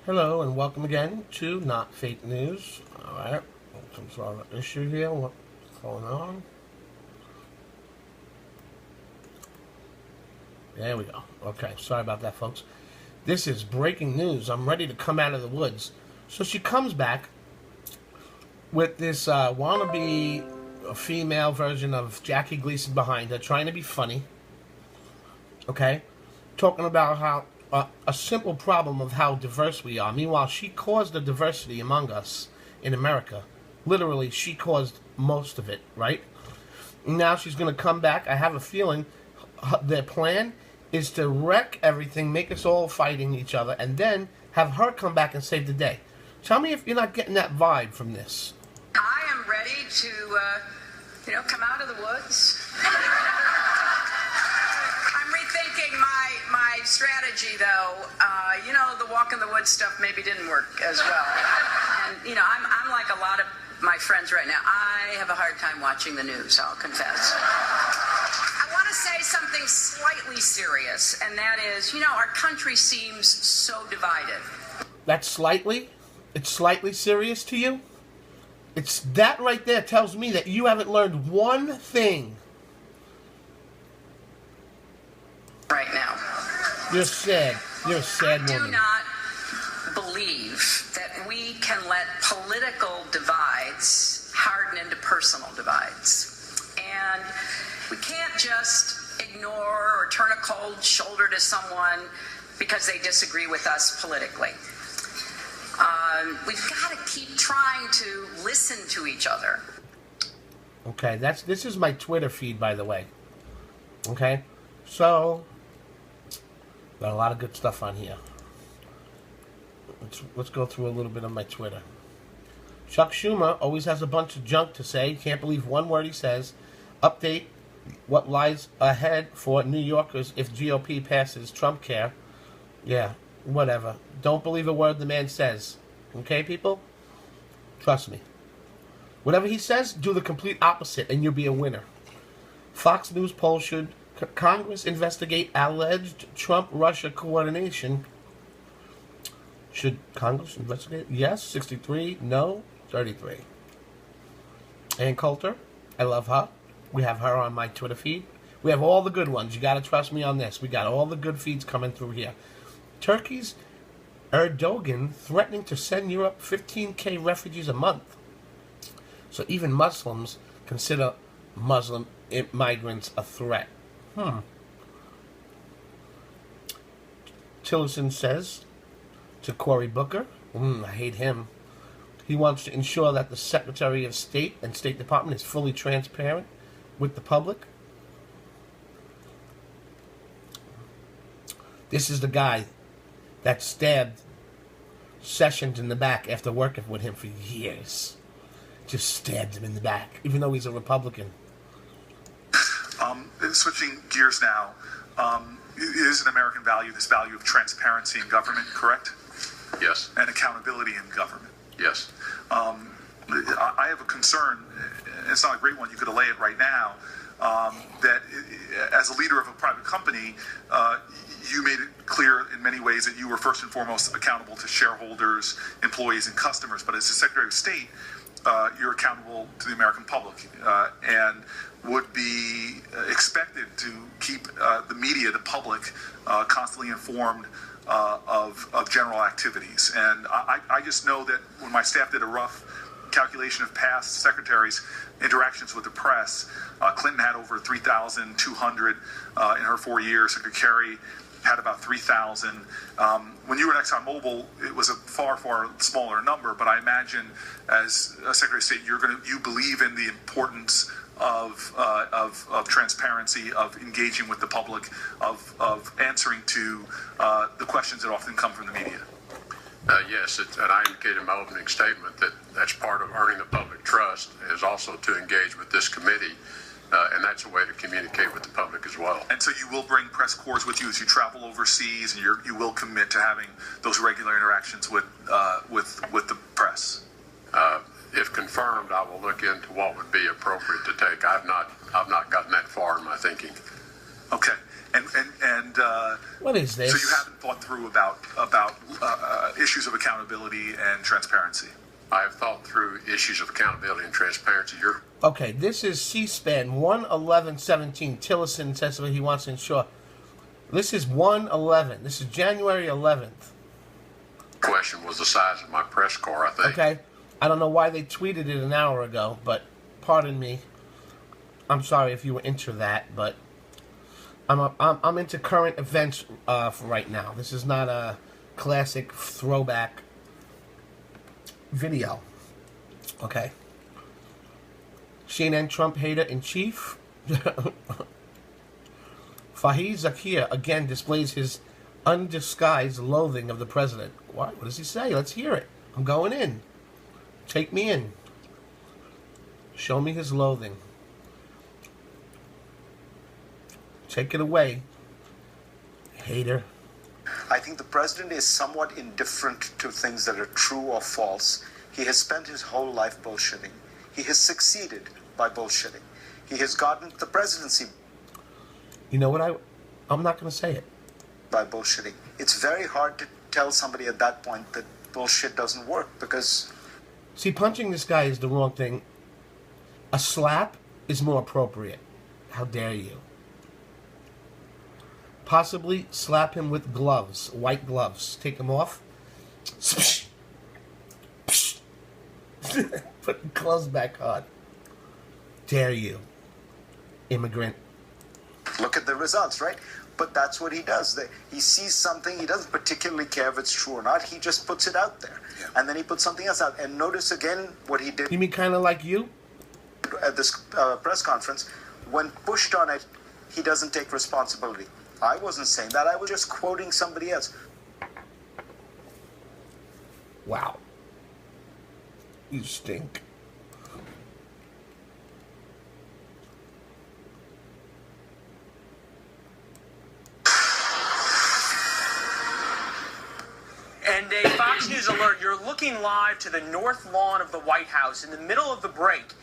Hello and welcome again to Not Fake News. Alright, some sort of issue here. What's going on? There we go. Okay, sorry about that, folks. This is breaking news. I'm ready to come out of the woods. So she comes back with this wannabe female version of Jackie Gleason behind her, trying to be funny. Okay? Talking about how a simple problem of how diverse we are. Meanwhile, she caused the diversity among us in America. Literally, she caused most of it, right? Now she's going to come back. I have a feeling their plan is to wreck everything, make us all fighting each other, and then have her come back and save the day. Tell me if you're not getting that vibe from this. I am ready to, come out of the woods. I'm rethinking my strategy, though. The walk in the woods stuff maybe didn't work as well. And, I'm like a lot of my friends right now. I have a hard time watching the news, I'll confess. I want to say something slightly serious, and that is, our country seems so divided. That's slightly? It's slightly serious to you? It's that right there tells me that you haven't learned one thing. Right now. You're sad. You're a sad woman. I do not believe that we can let political divides harden into personal divides. And we can't just ignore or turn a cold shoulder to someone because they disagree with us politically. We've got to keep trying to listen to each other. Okay, this is my Twitter feed, by the way. Okay, so got a lot of good stuff on here. Let's go through a little bit of my Twitter. Chuck Schumer always has a bunch of junk to say. Can't believe one word he says. Update what lies ahead for New Yorkers if GOP passes Trump care. Yeah, whatever. Don't believe a word the man says. Okay, people? Trust me. Whatever he says, do the complete opposite and you'll be a winner. Fox News poll: should Congress investigate alleged Trump-Russia coordination? Should Congress investigate? Yes, 63. No, 33. Ann Coulter, I love her. We have her on my Twitter feed. We have all the good ones. You got to trust me on this. We got all the good feeds coming through here. Turkey's Erdogan threatening to send Europe 15,000 refugees a month. So even Muslims consider Muslim migrants a threat. Tillerson says to Cory Booker, I hate him. He wants to ensure that the Secretary of State and State Department is fully transparent with the public. This is the guy that stabbed Sessions in the back after working with him for years. Just stabbed him in the back, even though he's a Republican. Switching gears now, it is an American value, this value of transparency in government, correct? Yes. And accountability in government. Yes. I have a concern, it's not a great one, you could allay it right now, that as a leader of a private company, you made it clear in many ways that you were first and foremost accountable to shareholders, employees, and customers. But as the Secretary of State, you're accountable to the American public and would be expected to keep the media, the public, constantly informed of general activities. And I just know that when my staff did a rough calculation of past secretaries' interactions with the press, Clinton had over 3,200 in her 4 years. Secretary Kerry had about 3,000. When you were at ExxonMobil, it was a far, far smaller number. But I imagine, as a Secretary of State, you believe in the importance of transparency, of engaging with the public, of answering to the questions that often come from the media. Yes, and I indicated in my opening statement that that's part of earning the public trust is also to engage with this committee, and that's a way to communicate with the public as well. And so you will bring press corps with you as you travel overseas, and you will commit to having those regular interactions with the press. If confirmed, I will look into what would be appropriate to take. I've not gotten that far in my thinking. Okay. What is this? So you haven't thought through about issues of accountability and transparency. I have thought through issues of accountability and transparency. Okay, this is C-SPAN 1/11/17. Tillerson says that he wants to ensure. This is 1/11. This is January 11th. Question was the size of my press corps, I think. Okay, I don't know why they tweeted it an hour ago, but pardon me. I'm sorry if you were into that, but I'm into current events for right now. This is not a classic throwback video. Okay. CNN Trump hater in chief. Fahid Zakir again displays his undisguised loathing of the president. What does he say? Let's hear it. I'm going in. Take me in. Show me his loathing. Take it away, hater. I think the president is somewhat indifferent to things that are true or false. He has spent his whole life bullshitting. He has succeeded by bullshitting. He has gotten the presidency. You know what? I'm not going to say it. By bullshitting. It's very hard to tell somebody at that point that bullshit doesn't work because... See, punching this guy is the wrong thing. A slap is more appropriate. How dare you? Possibly slap him with gloves, white gloves. Take them off. Put the gloves back on. Dare you, immigrant. Look at the results, right? But that's what he does. He sees something, he doesn't particularly care if it's true or not, he just puts it out there. Yeah. And then he puts something else out. And notice again what he did. You mean kind of like you? At this press conference, when pushed on it, he doesn't take responsibility. I wasn't saying that, I was just quoting somebody else. Wow. You stink. And a Fox News alert, you're looking live to the north lawn of the White House. In the middle of the break,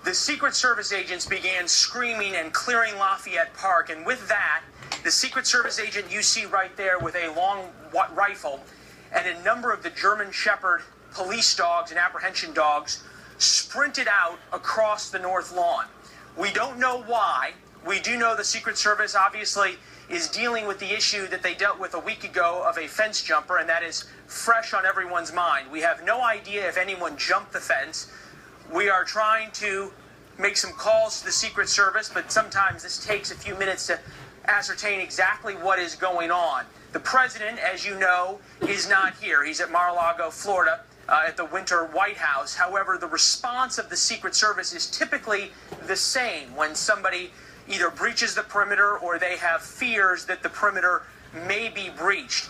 the Secret Service agents began screaming and clearing Lafayette Park. And with that, the Secret Service agent you see right there with a long rifle and a number of the German Shepherd police dogs and apprehension dogs sprinted out across the north lawn. We don't know why. We do know the Secret Service obviously is dealing with the issue that they dealt with a week ago of a fence jumper, and that is fresh on everyone's mind. We have no idea if anyone jumped the fence. We are trying to make some calls to the Secret Service, but sometimes this takes a few minutes to ascertain exactly what is going on. The president, as you know, is not here. He's at Mar-a-Lago, Florida, at the Winter White House. However, the response of the Secret Service is typically the same when somebody either breaches the perimeter or they have fears that the perimeter may be breached.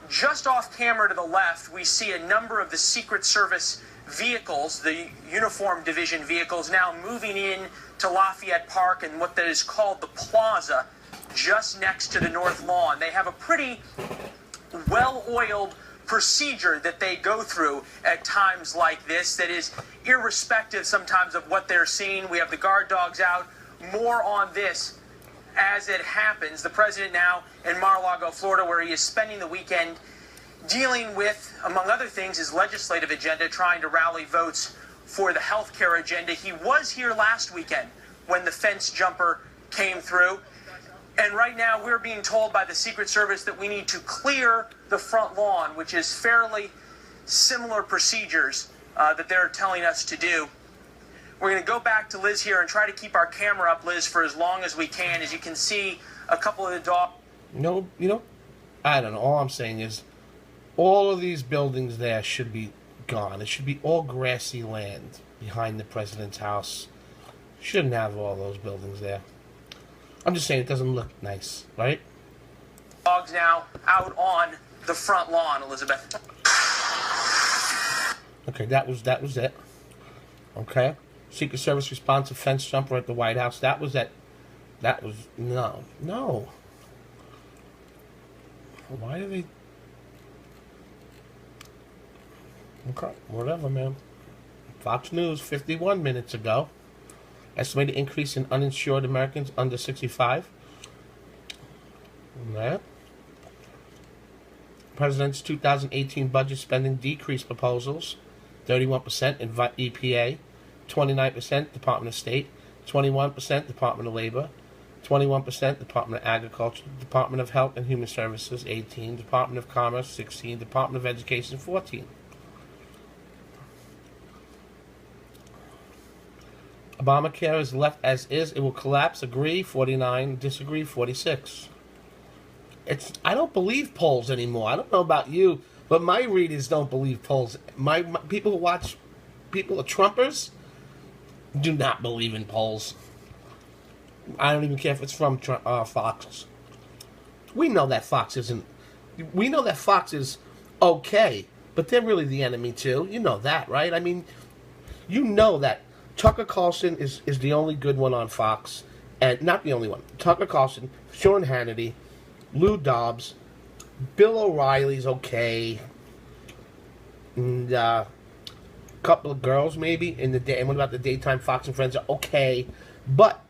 Just off camera to the left, we see a number of the Secret Service vehicles, the uniform division vehicles, now moving in to Lafayette Park and what that is called the plaza just next to the north lawn. They have a pretty well-oiled procedure that they go through at times like this that is irrespective sometimes of what they're seeing. We have the guard dogs out. More on this as it happens. The president now in Mar-a-Lago, Florida, where he is spending the weekend dealing with, among other things, his legislative agenda, trying to rally votes for the health care agenda. He was here last weekend when the fence jumper came through. And right now we're being told by the Secret Service that we need to clear the front lawn, which is fairly similar procedures that they're telling us to do. We're going to go back to Liz here and try to keep our camera up, Liz, for as long as we can. As you can see, a couple of the dogs. No, I don't know. All I'm saying is all of these buildings there should be gone. It should be all grassy land behind the president's house. Shouldn't have all those buildings there. I'm just saying it doesn't look nice, right? Dogs now out on the front lawn, Elizabeth. Okay, that was it. Okay. Secret Service response to fence jumper at the White House. That was it. That was no. Why do they? Okay, whatever, man. Fox News, 51 minutes ago. Estimated increase in uninsured Americans under 65. Right. President's 2018 budget spending decrease proposals: 31% in EPA, 29% Department of State, 21% Department of Labor, 21% Department of Agriculture, Department of Health and Human Services 18, Department of Commerce 16, Department of Education 14. Obamacare is left as is. It will collapse. Agree 49, disagree 46. I don't believe polls anymore. I don't know about you, but my readers don't believe polls. My people who watch, people are Trumpers, do not believe in polls. I don't even care if it's from Fox. We know that Fox isn't. We know that Fox is okay, but they're really the enemy too. You know that, right? I mean, you know that Tucker Carlson is the only good one on Fox, and not the only one. Tucker Carlson, Sean Hannity, Lou Dobbs, Bill O'Reilly's okay, and a couple of girls maybe in the day. And what about the daytime Fox and Friends are okay, but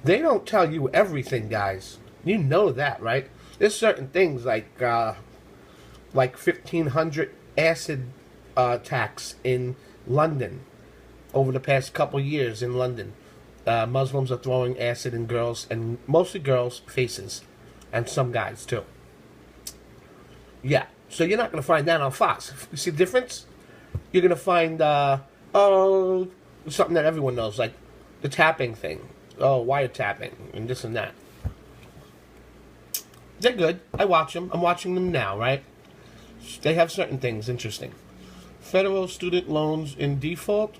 they don't tell you everything, guys. You know that, right? There's certain things like 1,500 acid attacks in London over the past couple years in London. Muslims are throwing acid in girls, and mostly girls' faces. And some guys, too. Yeah. So you're not going to find that on Fox. You see the difference? You're going to find, something that everyone knows, like the tapping thing. Oh, wiretapping, and this and that. They're good. I watch them. I'm watching them now, right? They have certain things interesting. Federal student loans in default.